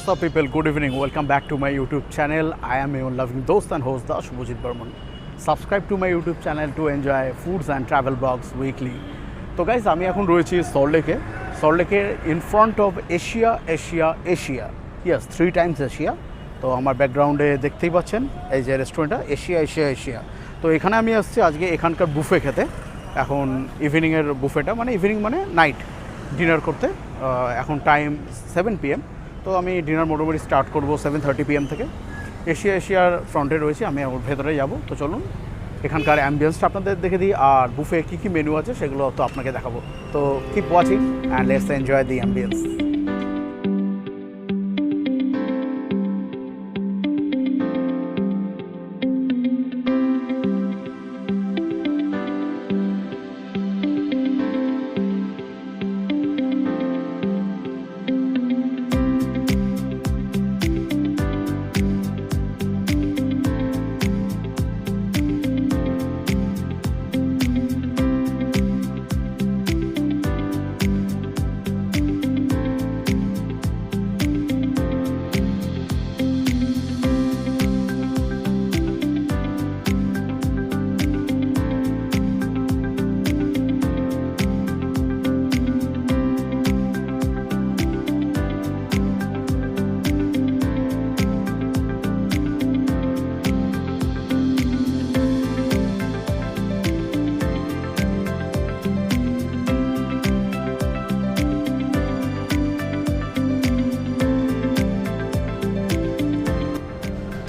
What's up people, good evening, welcome back to my YouTube channel. I am your loving dost and host Shubhajit Burman. Subscribe to my YouTube channel to enjoy foods and travel blogs weekly. তো guys আমি এখন রয়েছি সল্টলেকের in front of Asia. Yes, 3 times Asia. তো আমার ব্যাকগ্রাউন্ডে দেখতেই পাচ্ছেন এই যে রেস্টুরেন্টটা এশিয়া। তো এখানে আমি আসছি আজকে এখানকার বুফে খেতে। এখন ইভিনিংয়ের বুফেটা মানে ইভিনিং মানে নাইট ডিনার করতে। এখন টাইম 7 PM। তো আমি ডিনার মোটামুটি স্টার্ট করব 7:30 PM থেকে। এশিয়ার ফ্রন্টে রয়েছি, আমি ওর ভেতরে যাব। তো চলুন এখানকার অ্যাম্বিয়েন্সটা আপনাদের দেখে দিই, আর বুফে কী মেনু আছে সেগুলো তো আপনাকে দেখাবো। তো keep watching and let's enjoy the ambience.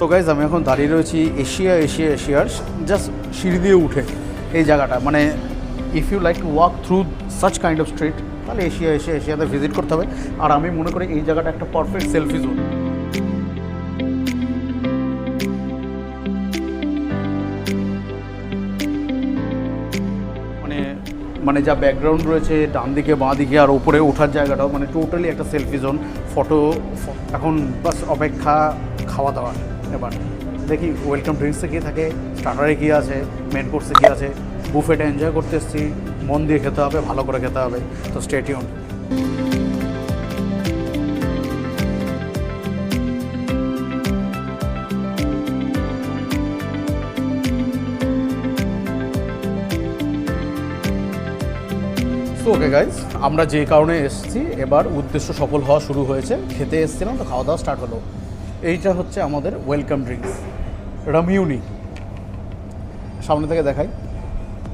তো গাইজ আমি এখন দাঁড়িয়ে রয়েছি এশিয়ার জাস্ট সিঁড়ি দিয়ে উঠে এই জায়গাটা, মানে if you like to walk through such kind of street তাহলে এশিয়াতে ভিজিট করতে হবে। আর আমি মনে করি এই জায়গাটা একটা পারফেক্ট সেলফি জোন। মানে যা ব্যাকগ্রাউন্ড রয়েছে ডান দিকে বাঁ দিকে আর ওপরে ওঠার জায়গাটাও মানে টোটালি একটা সেলফি জোন। ফটো এখন বাস অপেক্ষা খাওয়া দাওয়া। এবার দেখি ওয়েলকাম ড্রিঙ্কসে কী থাকে, স্টার্টারে কী আছে, মেন কোর্সে কী আছে। বুফেটা এনজয় করতে এসেছি, মন দিয়ে খেতে হবে, ভালো করে খেতে হবে। তো স্টে টিউন। ওকে গাইজ, আমরা যে কারণে এসেছি এবার উদ্দেশ্য সফল হওয়া শুরু হয়েছে। খেতে এসেছিলাম, তো খাওয়া দাওয়া স্টার্ট হলো। এইটা হচ্ছে আমাদের ওয়েলকাম ড্রিঙ্কস রামিউনি। সামনে থেকে দেখাই,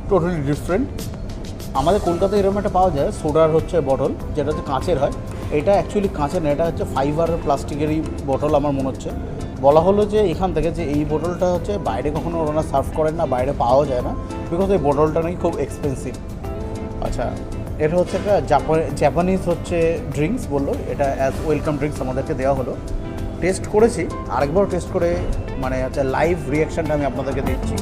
টোটালি ডিফারেন্ট। আমাদের কলকাতায় এরকম একটা পাওয়া যায় সোডার হচ্ছে বটল, যেটা হচ্ছে কাঁচের হয়। এটা অ্যাকচুয়ালি কাঁচের না, এটা হচ্ছে ফাইবার প্লাস্টিকেরই বটল আমার মনে হচ্ছে। বলা হলো যে এখান থেকে যে এই বোতলটা হচ্ছে বাইরে কখনো ওনারা সার্ভ করেন না, বাইরে পাওয়া যায় না, বিকজ এই বোতলটা নাকি খুব এক্সপেন্সিভ। আচ্ছা, এটা হচ্ছে একটা জাপানিজ হচ্ছে ড্রিঙ্কস বললো, এটা অ্যাজ ওয়েলকাম ড্রিঙ্কস আমাদেরকে দেওয়া হলো। টেস্ট করেছি, আরেকবার টেস্ট করে মানে হচ্ছে লাইভ রিয়াকশানটা আমি আপনাদেরকে দিচ্ছি।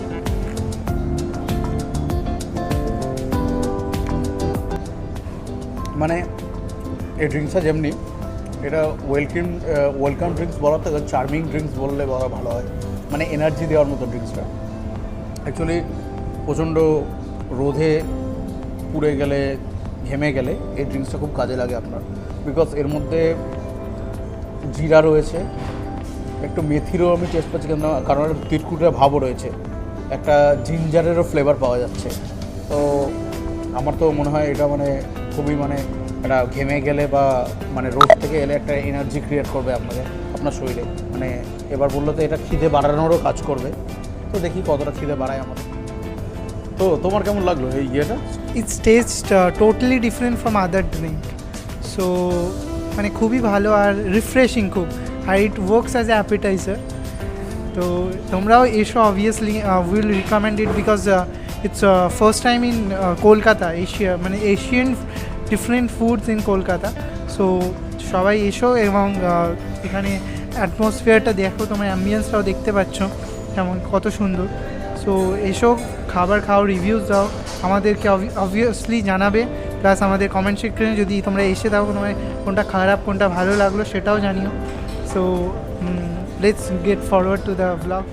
মানে এই ড্রিঙ্কসটা যেমনি, এটা ওয়েলকাম ড্রিঙ্কস বলার থেকে চার্মিং ড্রিঙ্কস বললে বলা ভালো হয়। মানে এনার্জি দেওয়ার মতো ড্রিঙ্কসটা। অ্যাকচুয়ালি প্রচণ্ড রোদে পুড়ে গেলে, ঘেমে গেলে এই ড্রিঙ্কসটা খুব কাজে লাগে আপনার, বিকজ এর মধ্যে জিরা রয়েছে, একটু মেথিরও আমি টেস্ট পাচ্ছি, কারণ তিরকুটে ভাবও রয়েছে, একটা জিঞ্জারেরও ফ্লেভার পাওয়া যাচ্ছে। তো আমার তো মনে হয় এটা মানে খুবই মানে এটা ঘেমে গেলে বা মানে রোদ থেকে এলে একটা এনার্জি ক্রিয়েট করবে আপনার শরীরে। মানে এবার বললো তো এটা খিদে বাড়ানোরও কাজ করবে। তো দেখি কতটা খিদে বাড়ায় আমাদের। তো তোমার কেমন লাগলো এই ইয়েটা? It's taste totally different from other drink. So মানে খুবই ভালো আর রিফ্রেশিং খুব, আর it works as a appetizer. তো তোমরাও এসো, obviously will recommend it because it's first time in Kolkata, মানে Asian different foods in Kolkata. So সবাই এসো এবং এখানে অ্যাটমসফিয়ারটা দেখো, তোমার অ্যাম্বিয়েন্সটাও দেখতে পাচ্ছ কেমন কত সুন্দর। সো এসো, খাবার খাও, রিভিউজ দাও, আমাদেরকে অবভিয়াসলি জানাবে। প্লাস আমাদের কমেন্ট সেকশনে যদি তোমরা এসে থাকো, তোমার কোনটা খারাপ কোনটা ভালো লাগলো সেটাও জানিও। So let's get forward to the blog.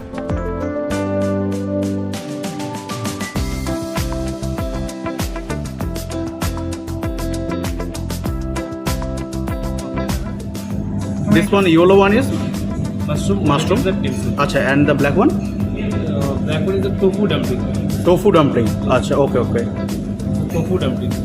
This one yellow one is mushroom. Mushroom? The dim sum. acha, and the black one Black one is the tofu dumpling. tofu dumpling. Acha, okay. Tofu dumpling.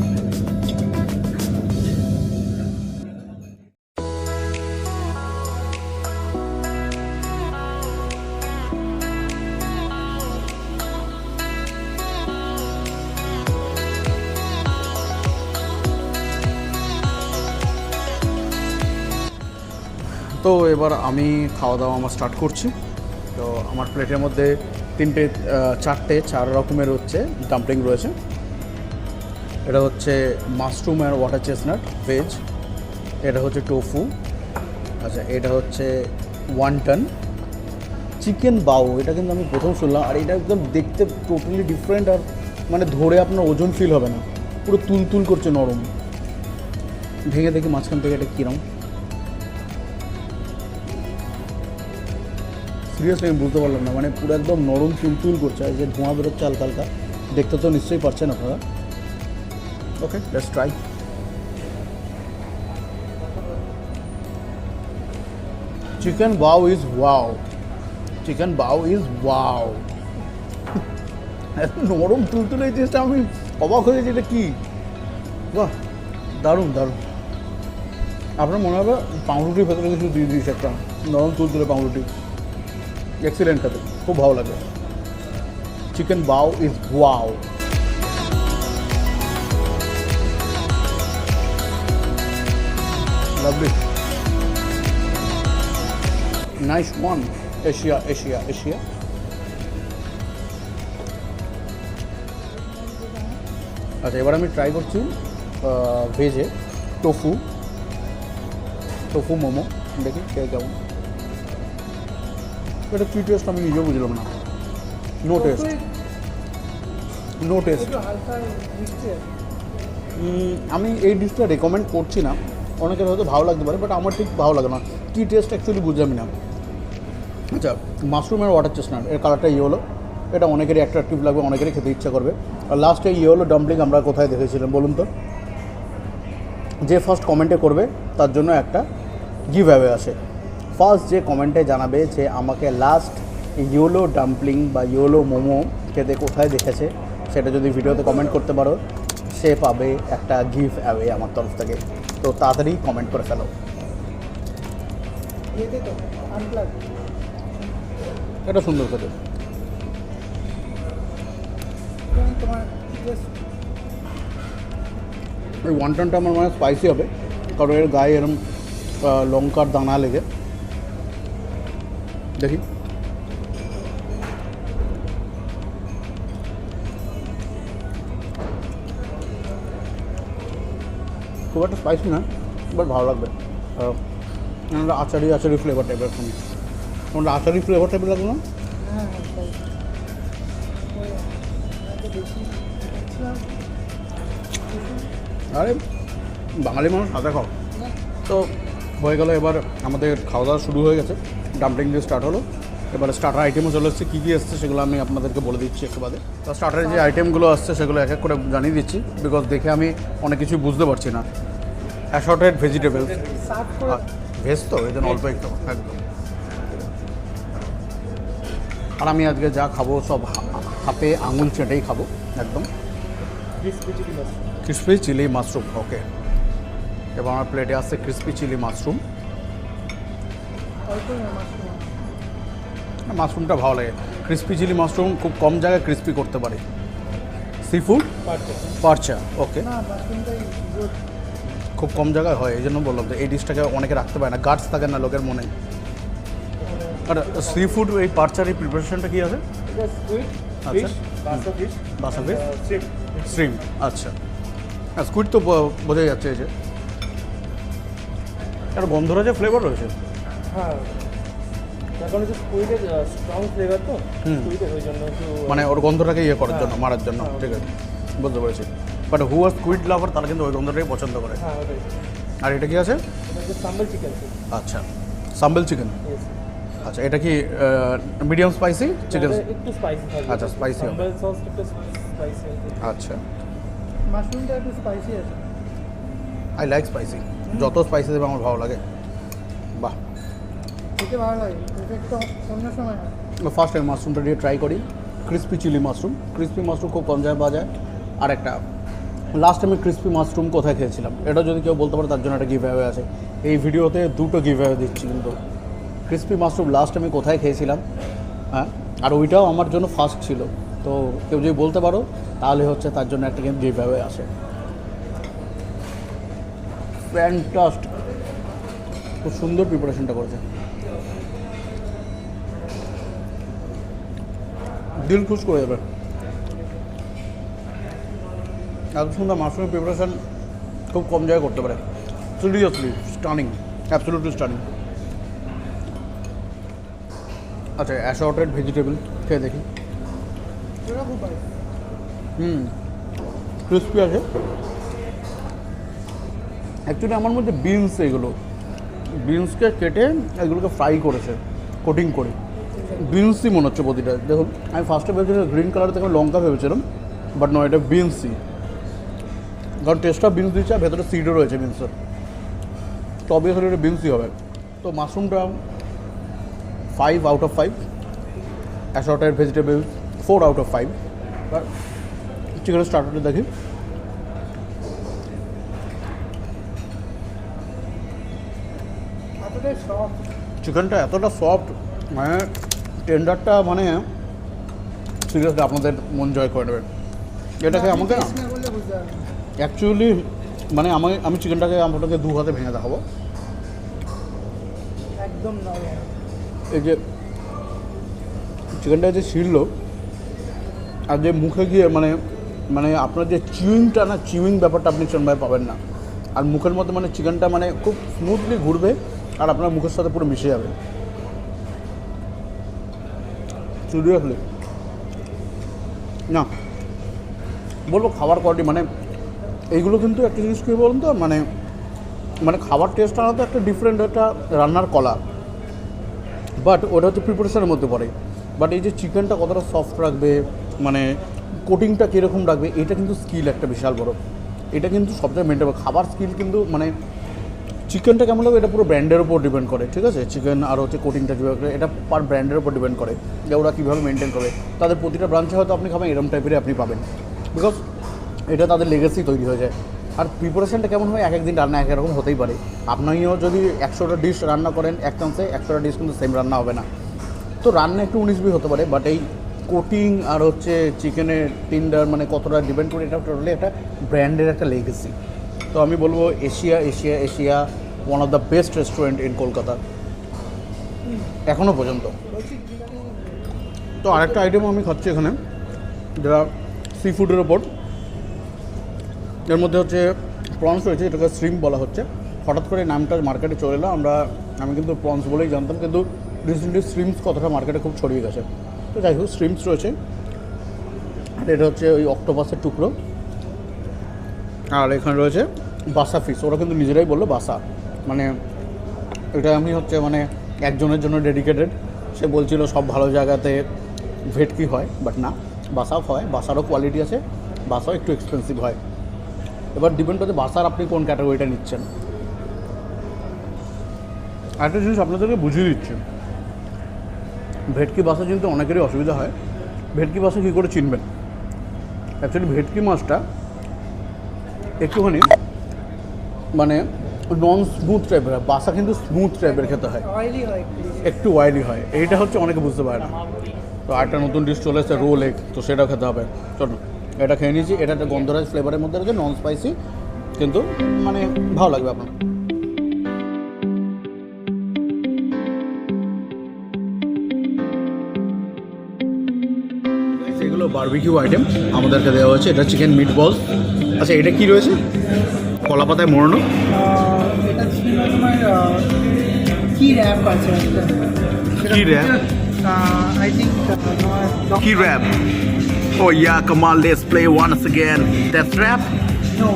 তো এবার আমি খাওয়া দাওয়া আমার start করছি। তো আমার প্লেটের মধ্যে চার রকমের হচ্ছে ডাম্পলিং রয়েছে। এটা হচ্ছে মাশরুম আর ওয়াটার চেস্টনাট ভেজ, এটা হচ্ছে টোফু, আচ্ছা এটা হচ্ছে ওয়ান্টন, চিকেন বাউ, এটা কিন্তু আমি প্রথম শুনলাম। আর এটা একদম দেখতে টোটালি ডিফারেন্ট, আর মানে ধরে আপনার ওজন ফিল হবে না, পুরো তুল করছে নরম। ভেঙে দেখি মাঝখান থেকে এটা কীরকম। সিরিয়াসলি আমি বুঝতে পারলাম না, মানে পুরো একদম নরম তুল করছে, আর যে ধোঁয়া বেরোচ্ছে হালকা হালকা, দেখতে তো নিশ্চয়ই পারছেন আপনারা। ওকে, লেটস ট্রাই। চিকেন বাউ ইজ ওয়াও, চিকেন বাউ ইজ ওয়াও। নরম তুলতুলে এই জিনিসটা আমি অবাক হয়েছি, এটা কি, বাহ দারুণ। আপনার মনে হবে পাউরুটির ভেতরে কিছু দিয়ে দিয়েছে একটা নরম তুলতুলে পাউরুটি। এক্সিলেন্ট খেতে, খুব ভালো লাগে। চিকেন বাউ is wow. Lovely, nice one. Asia. আচ্ছা, এবার আমি ট্রাই করছি ভেজে টোফু মোমো, দেখি কেমন। এটা কী টেস্ট আমি নিজেও বুঝলাম না। No taste. আমি এই ডিশটা রেকমেন্ড করছি না, অনেকের হয়তো ভালো লাগতে পারে, বাট আমার ঠিক ভালো লাগে না। কী টেস্ট অ্যাকচুয়ালি বুঝলামই না। আচ্ছা, মাশরুমের ওয়াটার চেস্টনাট, এর কালারটা ইয়েলো, এটা অনেকেরই অ্যাট্রাকটিভ লাগবে, অনেকেরই খেতে ইচ্ছা করবে। আর লাস্টে ইয়েলো ডাম্পলিং আমরা কোথায় দেখেছিলাম বলুন তো? যে ফার্স্ট কমেন্টে করবে তার জন্য একটা গিভ অ্যাওয়ে আসে। ফার্স্ট যে কমেন্টে জানাবে যে আমাকে লাস্ট ইয়েলো ডাম্পলিং বা ইয়েলো মোমো খেতে কোথায় দেখেছে, সেটা যদি ভিডিওতে কমেন্ট করতে পারো, সে পাবে একটা গিভ অ্যাওয়ে আমার তরফ থেকে। তো তাড়াতাড়ি কমেন্ট করে ফেলো। এটা সুন্দর খেতে। এই ওয়ান্টনটা আমার মনে হয় স্পাইসি হবে, কারণ এর গায়ে এরকম লঙ্কার দানা লেগে। দেখি, খুব একটা স্পাইসি না, বাট ভালো লাগবে। আমরা আচারি ফ্লেভার টাইপের শুনি, আমরা আচারি ফ্লেভার টাইপের লাগবে না? আরে বাঙালি মানুষ সাদা খাও। তো হয়ে গেল, এবার আমাদের খাওয়া দাওয়া শুরু হয়ে গেছে, ডাম্পলিং দিয়ে স্টার্ট হলো। এবারে স্টার্টার আইটেমও চলে এসছে, কী এসছে সেগুলো আমি আপনাদেরকে বলে দিচ্ছি একটু বাদে। তো স্টার্টারের যে আইটেমগুলো আসছে সেগুলো এক এক করে জানিয়ে দিচ্ছি, বিকজ দেখে আমি অনেক কিছু বুঝতে পারছি না। অ্যাসর্টেড ভেজিটেবলস, ভেজ তো এই জন্য অল্প একটু একদম। আর আমি আজকে যা খাবো সব হাতে আঙুল চেটেই খাবো একদম। ক্রিসপি চিলি মাশরুম, ওকে। এবার আমার প্লেটে আসছে ক্রিসপি চিলি মাশরুম। মাশরুমটা ভালো লাগে, ক্রিসপি চিলি মাশরুম খুব কম জায়গায় ক্রিসপি করতে পারে। সি ফুড পারচা, ওকে, খুব কম জায়গায় হয়, এই জন্য বললাম যে এই ডিশটাকে অনেকে রাখতে পারে না, গার্ডস থাকে না লোকের মনে। আর সি ফুড এই পারচার এই প্রিপারেশনটা কী আছে? আচ্ছা, বাসা ফিশ, শ্রিম, আচ্ছা। হ্যাঁ, স্কুইড তো বোঝা যাচ্ছে, এই যে একটা গন্ধরা যে ফ্লেভার রয়েছে। হ্যাঁ, এখন হচ্ছে স্কুইডের স্ট্রং ফ্লেভার তো, স্কুইডের ওই জন্য একটু মানে ওর গন্ধটাকে ইয়ে করার জন্য, মারার জন্য, ঠিক আছে, বুঝতে পেরেছি। বাট হু আর স্কুইড লাভার তারা কিন্তু ওই গন্ধটাই পছন্দ করে। হ্যাঁ ওটাই। আর এটা কি আছে? এটা হচ্ছে সাম্বল চিকেন। আচ্ছা, সাম্বল চিকেন, আচ্ছা। এটা কি মিডিয়াম স্পাইসি চিকেন? একটু স্পাইসি থাকবে। আচ্ছা, স্পাইসি হবে, সাম্বল সস একটু স্পাইসি আছে। আচ্ছা। মাশরুমটা একটু স্পাইসি আছে। আই লাইক স্পাইসি, যত স্পাইসি দেবে আমার ভালো লাগে। বাহ, খেতে ভালো লাগে এফেক্টটা অন্য সময় হয়। ফার্স্ট টাইম মাশরুমটা দিয়ে ট্রাই করি, crispy chilli mushroom. Crispy mushroom খুব কম জায়গায় পাওয়া যায়। আর একটা লাস্ট টাইমে ক্রিস্পি মাশরুম কোথায় খেয়েছিলাম, এটা যদি কেউ বলতে পারে তার জন্য একটা গিভ অ্যাওয়ে আছে। এই ভিডিওতে দুটো গিভ অ্যাওয়ে দিচ্ছি কিন্তু। ক্রিস্পি মাশরুম লাস্ট আমি কোথায় খেয়েছিলাম, হ্যাঁ, আর ওইটাও আমার জন্য ফার্স্ট ছিল। তো কেউ যদি বলতে পারো তাহলে হচ্ছে তার জন্য একটা কিন্তু গিভ অ্যাওয়ে আসে। ফ্যান্টাস্টিক, খুব সুন্দর প্রিপারেশনটা করেছে, দিল খুশ করে যাবে। এত সুন্দর মাশরুমের প্রিপারেশন খুব কম জায়গায় করতে পারে। Seriously stunning, absolutely stunning. আচ্ছা, অ্যাসর্টেড ভেজিটেবল খেয়ে দেখি। ক্রিস্পি আছে। অ্যাকচুয়ালি আমার মধ্যে বিনস, এগুলো বিনসকে কেটে এগুলোকে ফ্রাই করেছে কোটিং করে। বিনসই মনে হচ্ছে প্রতিটা। দেখুন, আমি ফার্স্টে ভেবেছিলাম গ্রিন কালার থেকে লঙ্কা ভেবেছিলাম, বাট নয়, এটা বিনসই। কারণ টেস্টটা বিনস দিচ্ছে আর ভেতরে সিডও রয়েছে বিনসের, তো অবভিয়াসলি এটা বিনসই হবে। তো মাশরুমটা 5 out of 5, assorted vegetable 4 out of 5। আর চিকেনের স্টার্টারটা দেখি। চিকেনটা এতটা সফট, মানে টেন্ডারটা, মানে সিরিয়াসলি আপনাদের মন জয় করে নেবে। এটাকে আমাকে না অ্যাকচুয়ালি, মানে আমি চিকেনটাকে আপনাকে 2 হাতে ভেঙে দেখাবো। একদম এই যে চিকেনটা যে ছিঁড়ল আর যে মুখে গিয়ে মানে আপনার যে চিউইংটা না, চিউইং ব্যাপারটা আপনি সেরকমভাবে পাবেন না। আর মুখের মধ্যে মানে চিকেনটা মানে খুব স্মুথলি ঘুরবে আর আপনার মুখের সাথে পুরো মিশে যাবে। সিরিয়াসলি না বলবো খাবার কোয়ালিটি, মানে এইগুলো কিন্তু একটা জিনিস কী বলুন তো, মানে খাবার টেস্ট আনা তো একটা ডিফারেন্ট একটা রান্নার কলা, বাট ওটা হচ্ছে প্রিপারেশনের মধ্যে পড়ে। বাট এই যে চিকেনটা কতটা সফট রাখবে, মানে কোটিংটা কীরকম রাখবে, এটা কিন্তু স্কিল একটা বিশাল বড়। এটা কিন্তু সবচেয়ে মেনটেন খাবার স্কিল কিন্তু, মানে চিকেনটা কেমন লাগবে এটা পুরো ব্র্যান্ডের উপর ডিপেন্ড করে, ঠিক আছে? চিকেন আর হচ্ছে কোটিংটা কীভাবে করে এটা পার ব্র্যান্ডের উপর ডিপেন্ড করে যে ওরা কীভাবে মেনটেন করে। তাদের প্রতিটা ব্রাঞ্চে হয়তো আপনি খাবেন এরকম টাইপেরই আপনি পাবেন, বিকজ এটা তাদের লেগেসি তৈরি হয়ে যায়। আর প্রিপারেশনটা কেমন হয়, এক একদিন রান্না এক রকম হতেই পারে। আপনিও যদি 100টা ডিশ রান্না করেন এক চান্সে, 100টা ডিশ কিন্তু সেম রান্না হবে না। তো রান্না একটু 19-20 হতে পারে, বাট এই কোটিং আর হচ্ছে চিকেনের টেন্ডার মানে কতটা ডিপেন্ড করে, এটা টোটালি একটা ব্র্যান্ডের একটা লেগেসি। তো আমি বলবো Asia one of the best restaurant in Kolkata এখনও পর্যন্ত। তো আরেকটা আইটেমও আমি খাচ্ছি এখানে, যেটা সি ফুডের ওপর। এর মধ্যে হচ্ছে প্রনস রয়েছে, এটাকে শ্রিম্প বলা হচ্ছে। হঠাৎ করে নামটা মার্কেটে চলে এলো, আমি কিন্তু প্রনস বলেই জানতাম, কিন্তু রিসেন্টলি শ্রিম্পস কথাটা মার্কেটে খুব ছড়িয়ে গেছে। তো যাই হোক, শ্রিম্পস রয়েছে। আর এটা হচ্ছে ওই অক্টোপাসের টুকরো। আর এখানে রয়েছে বাসা ফিশ, ওরা কিন্তু নিজেরাই বললো বাসা, মানে এটা আমি হচ্ছে মানে একজনের জন্য ডেডিকেটেড। সে বলছিল সব ভালো জায়গাতে ভেটকি হয়, বাট না, বাসাও হয়, বাসারও কোয়ালিটি আছে, বাসাও একটু এক্সপেন্সিভ হয়। এবার ডিপেন্ড করছে বাসার আপনি কোন ক্যাটাগরিটা নিচ্ছেন। একটা জিনিস আপনাদেরকে বুঝিয়ে দিচ্ছি, ভেটকি বাসা কিন্তু অনেকেরই অসুবিধা হয়। ভেটকি বাসা কী করে চিনবেন? অ্যাকচুয়ালি ভেটকি মাছটা একটুখানি মানে নন স্মুথ টাইপের হয়, বাসা কিন্তু স্মুথ টাইপের খেতে হয়, একটু অয়েলি হয়। এইটা হচ্ছে অনেকে বুঝতে পারে না। তো আরেকটা নতুন ডিশ চলে এসেছে রোল এগ, তো সেটাও খেতে হবে। চলুন এটা খেয়ে নিয়েছি। এটা একটা গন্ধরাজ ফ্লেভারের মধ্যে রয়েছে, নন স্পাইসি, কিন্তু মানে ভালো লাগবে আপনার। এগুলো বারবিকিউ আইটেম আমাদেরকে দেওয়া হয়েছে। এটা চিকেন মিট বল। আচ্ছা, এটা কি রয়েছে? কলা পাতায় মোড়ানো এটা ছিল তোমার কি র্যাপ আছে, কি র্যাপ? আই থিঙ্ক কি rap? Oh yeah, come on, let's play once again. That's rap? No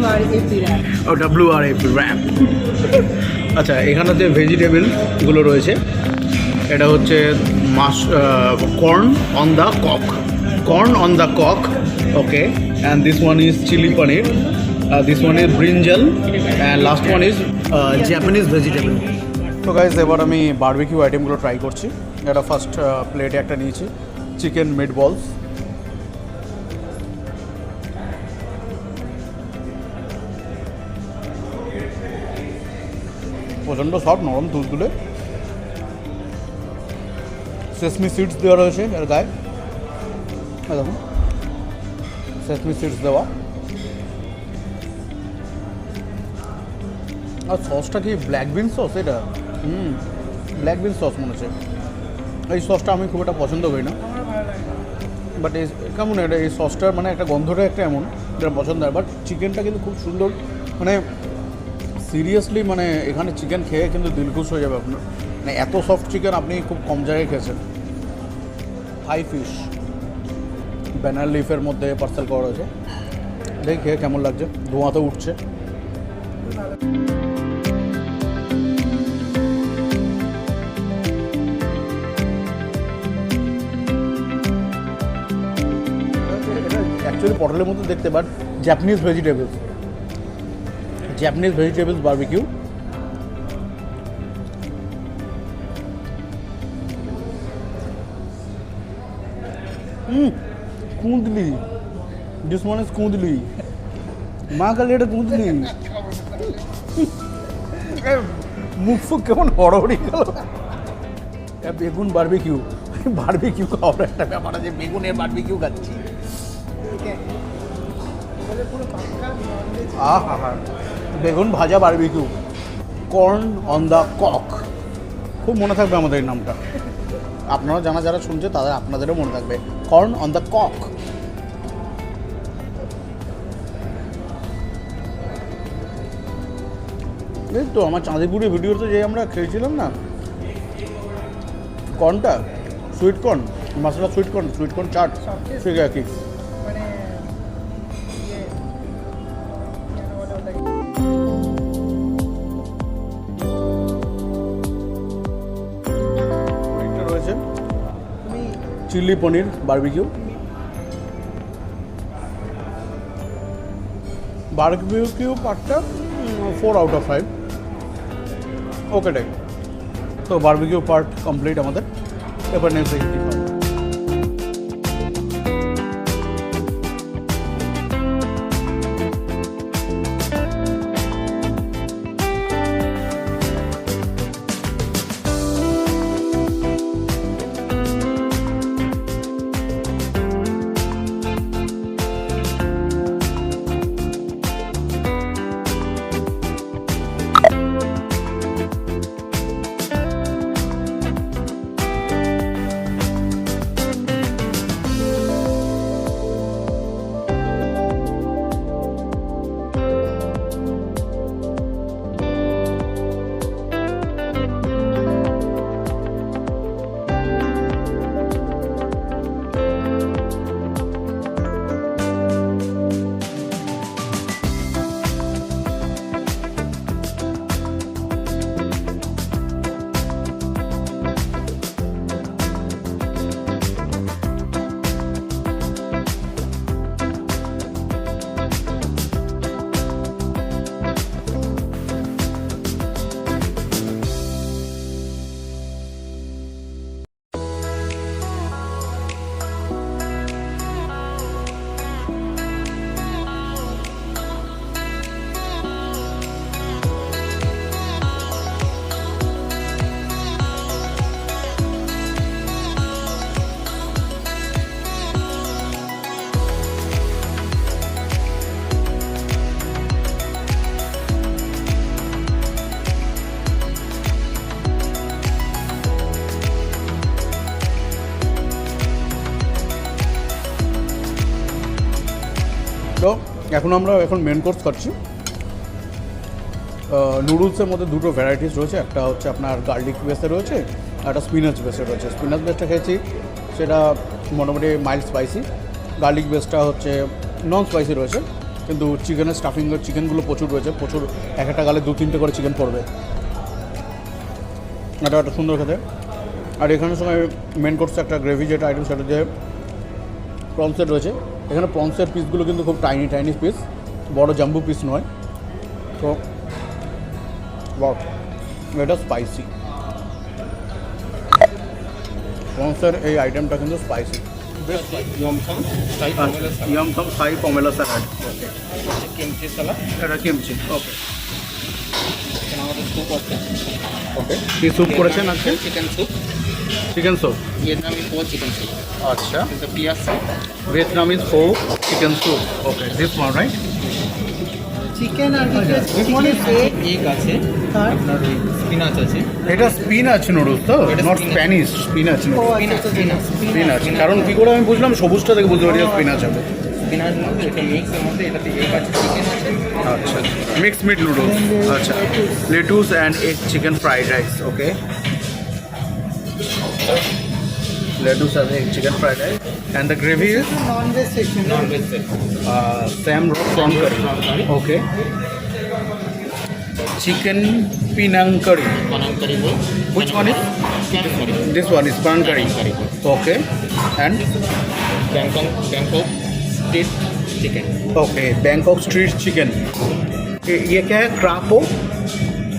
WRAP wrap. Oh, WRAP rap. আচ্ছা, এখানে যে ভেজিটেবলগুলো রয়েছে, এটা হচ্ছে corn on the cock, okay, and this one is chili paneer, this one is brinjal, and last one is Japanese vegetable. তো guys এবার আমি barbecue আইটেমগুলো ট্রাই করছি। এটা ফার্স্ট প্লেটে একটা নিয়েছি চিকেন মিট বলস। প্রচণ্ড সফট, নরম তুলতুলে। সেসমি সিডস দেওয়া রয়েছে এর গায়ে, দেখুন সেসমি সিডস দেওয়া। আর সসটা কি ব্ল্যাক বিন সস? এটা ব্ল্যাক বিন সস মনে হচ্ছে। এই সসটা আমি খুব একটা পছন্দ করি না, বাট এই কেমন এটা, এই সসটার মানে একটা গন্ধটা একটা এমন যেটা পছন্দ হয়। বাট চিকেনটা কিন্তু খুব সুন্দর, মানে সিরিয়াসলি মানে এখানে চিকেন খেয়ে কিন্তু দিল খুশ হয়ে যাবে আপনার। মানে এত সফট চিকেন আপনি খুব কম জায়গায় খেয়েছেন। হাই ফিশ ব্যানার লিফের মধ্যে পার্সেল করা রয়েছে, দেখি খেয়ে কেমন লাগছে। ধোঁয়া তো উঠছে। অ্যাকচুয়ালি পটলের মতো দেখতে, বাট জাপানিজ ভেজিটেবলস বারবিকিউ। কুঁদলি, দিস ওয়ান ইজ কুঁদলি। মা কালি এটা কুঁদলি। মুখ ফুক কেমন হড়হড়ি গেল। বেগুন বারবিকিউ, বারবিকিউ খাওয়ার একটা ব্যাপার আছে, বেগুনের বারবিকিউ খাচ্ছি। আহা, বেগুন ভাজা barbecue, corn on the cob. খুব মনে থাকবে আমাদের এই নামটা। আপনারা যারা শুনছে তাদের আপনাদেরও মনে থাকবে, কর্ন অন দ্য কক। এই তো আমার চাঁদিপুরের ভিডিওতে যে আমরা খেয়েছিলাম না কর্নটা, সুইট কর্ন, মশলা সুইট কর্ন চাট, ঠিক আছে। রয়েছে চিলি পনির বারবিকিউ। বারবিকিউ পার্টটা 4 out of 5। Okay time. তো বারবিকিউ পার্ট কমপ্লিট আমাদের। এবার নেক্সট দেখি। তো এখন মেন কোর্স খাচ্ছি। নুডলসের মধ্যে দুটো ভ্যারাইটিস রয়েছে, একটা হচ্ছে আপনার গার্লিক বেসে রয়েছে, একটা স্পিনাচ বেসে রয়েছে। স্পিনাচ বেসটা খেয়েছি, সেটা মোটামুটি মাইল্ড স্পাইসি। গার্লিক বেসটা হচ্ছে নন স্পাইসি রয়েছে, কিন্তু চিকেনের চিকেনগুলো প্রচুর রয়েছে, প্রচুর। এক একটা গালে 2-3টে করে চিকেন পড়বে। এটা একটা সুন্দর খেতে। আর এখানের সময় মেন কোর্সে একটা গ্রেভি যেটা আইটেম, সেটা যে প্রনসের রয়েছে। এখানে প্রনসের পিসগুলো কিন্তু খুব টাইনি পিস, বড় জাম্বু পিস নয়। তো এটা স্পাইসি। প্রন্সের এই আইটেমটা কিন্তু স্পাইসি। ইয়মসাম তাই পমেলা সালাদ, ইয়মসাম সাই পমেলা স্যালাড। ওকে, কিমচি সালাদ, এটা কিমচি। ওকে এখানে আমাদের স্যুপ আছে। ওকে, কি স্যুপ করেছেন আজকে? Chicken soup, chicken soup. Vietnamese pho chicken soup, আচ্ছা, it's a পিয়াজ soup, Vietnamese pho chicken soup. Okay, this one right? Chicken আর এগ আছে, আর আপনার ওই স্পিনাচ আছে। এটা স্পিনাচ নুডলস তো, এটা not spinach. Spanish, spinach noodles. Spinach, spinach, কারণ কি করে আমি বুঝলাম সবুজটা থেকে বুঝতে পারি স্পিনাচ হবে। স্পিনাচ মধ্যে এটা মিক্সের মধ্যে এটাতে এগ আছে, চিকেন আছে। আচ্ছা, মিক্স মিট নুডলস। আচ্ছা, lettuce and egg chicken fried rice. Okay, lettuce and egg chicken fried rice and the gravy is non veg section. Non veg Sam prawn curry. Okay. Chicken Penang curry. বানাম কারি বল। Which one is? Penang curry, This one is prawn curry. curry. Okay. And Bangkok street chicken, okay, Bangkok street chicken. ये क्या है? क्रापो?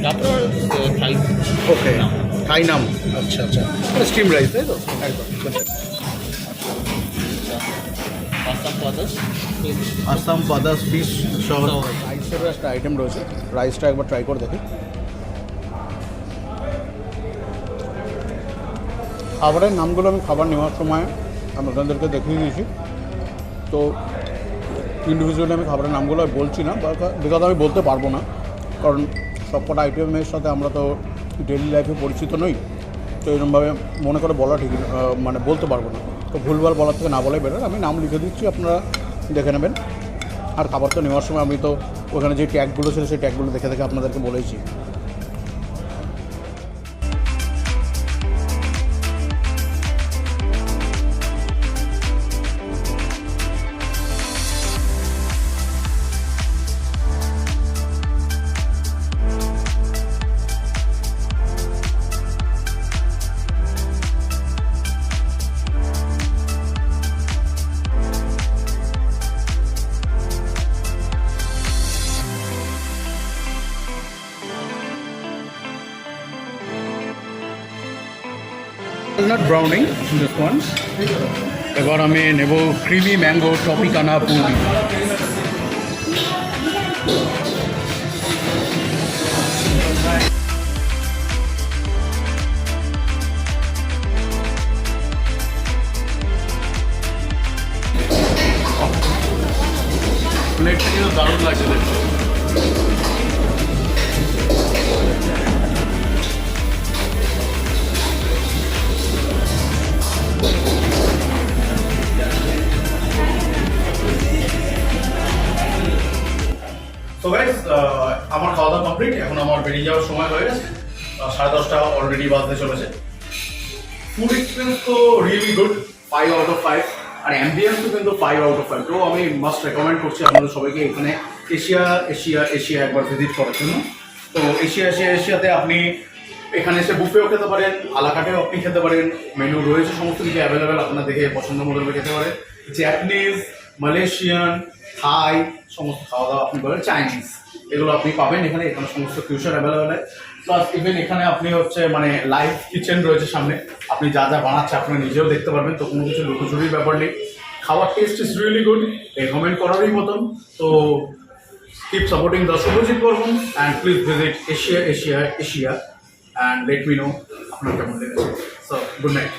তারপর থাই Okay. Thai nam. अच्छा अच्छा. Steam rice है तो. Assam পাদাস, Assam পাদাস fish সহ রাইসের একটা আইটেম রয়েছে। রাইসটা একবার ট্রাই করে দেখি। খাবারের নামগুলো আমি খাবার নেওয়ার সময় আমি আপনাদেরকে দেখিয়ে দিয়েছি, তো ইন্ডিভিজুয়ালি আমি খাবারের নামগুলো আর বলছি না, বিকজ আমি বলতে পারবো না, কারণ সবকটা আইটেমের সাথে আমরা তো ডেইলি লাইফে পরিচিত নই, তো এরকমভাবে মনে করে বলা ঠিক মানে বলতে পারবো না। তো ভুলভাল বলার থেকে না বলাই বেটার। আমি নাম লিখে দিচ্ছি, আপনারা দেখে নেবেন। আর খাবার তো নেওয়ার সময় আমি তো ওখানে যে ট্যাগগুলো ছিল সেই ট্যাগগুলো দেখে দেখে আপনাদেরকে বলেছি। Walnut browning, this one. এবার আমি নেব ক্রিমি ম্যাঙ্গো টপিকানা পুরি। প্লেটটা কিন্তু দারুণ লাগছে দেখতে। তো গাইস, আমার খাওয়া দাওয়া কমপ্লিট। এখন আমার বেরিয়ে যাওয়ার সময় হয়ে গেছে, 10:30 অলরেডি বাজতে চলেছে। ফুড এক্সপিরিয়েন্স তো রিয়েলি গুড, 5 আউট অফ 5। আর অ্যাম্বিয়েন্সও কিন্তু 5 আউট অফ 5। তো আমি মাস্ট রেকমেন্ড করছি আপনাদের সবাইকে এখানে এশিয়া একবার ভিজিট করার জন্য। তো এশিয়াতে আপনি এখানে এসে বুফেও খেতে পারেন, আলাকাটেও আপনি খেতে পারেন, মেনু রয়েছে সমস্ত কিছু অ্যাভেলেবেল, আপনার দেখে পছন্দ মতো খেতে পারেন। জ্যাপানিজ, মালয়েশিয়ান, থাই সমস্ত খাওয়া দাওয়া আপনি বলেন, চাইনিজ, এগুলো আপনি পাবেন এখানে। এখানে সমস্ত ফিউচার অ্যাভেলেবেল। প্লাস ইভেন এখানে আপনি হচ্ছে মানে লাইভ কিচেন রয়েছে সামনে, আপনি যা যা বানাচ্ছে আপনি নিজেও দেখতে পারবেন। তো কোনো কিছু লুকোচুরির ব্যাপার নেই। খাওয়ার test is really good, recommend করারই মতন। তো keep supporting the Shubhajit Burman and please visit Asia and let me know আপনার কেমন লেগেছে। So good night.